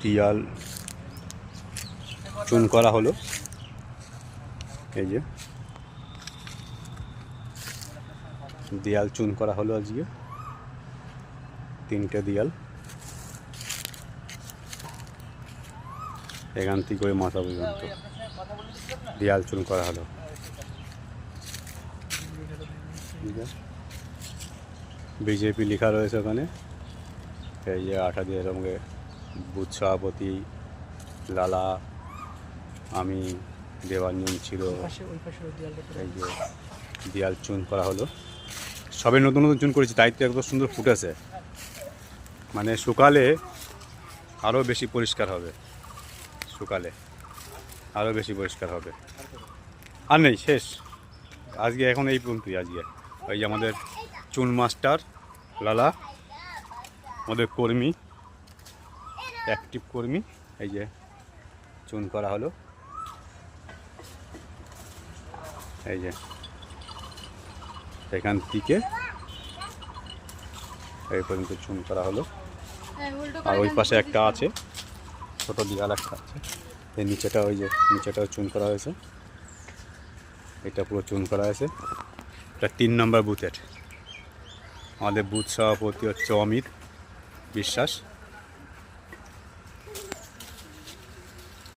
দেয়াল চুন করা হলো। এই যে দেয়াল চুন করা হলো আজকে, 3টে দেয়াল এখান থেকে ওই মাথা পর্যন্ত দেয়াল চুন করা হলো। বিজেপি লেখা রয়েছে ওখানে। এই যে আঠা দিয়ে সঙ্গে বুথ সভাপতি লালা, আমি, দেবাঞ্জন ছিল। এই যে দেয়াল চুন করা হলো, সবে নতুন নতুন চুন করেছি, তাই তো এত সুন্দর ফুটেছে। মানে শুকালে আরও বেশি পরিষ্কার হবে, শুকালে আরও বেশি পরিষ্কার হবে। আর নেই, শেষ আজকে, এখন এই পর্যন্তই আজকে। ওই যে আমাদের চুন মাস্টার লালা, আমাদের কর্মী, অ্যাক্টিভ কর্মী, এই যে চুন করা হলো। এই যে এখান থেকে এই পর্যন্ত চুন করা হলো। আর ওই পাশে একটা আছে, ছোটো দেয়াল একটা আছে। এই নিচেটা, ওই যে নিচেটাও চুন করা হয়েছে, এটা পুরো চুন করা হয়েছে। এটা 3 নম্বর বুথের। আমাদের বুথ সভাপতি হচ্ছে অমিত বিশ্বাস।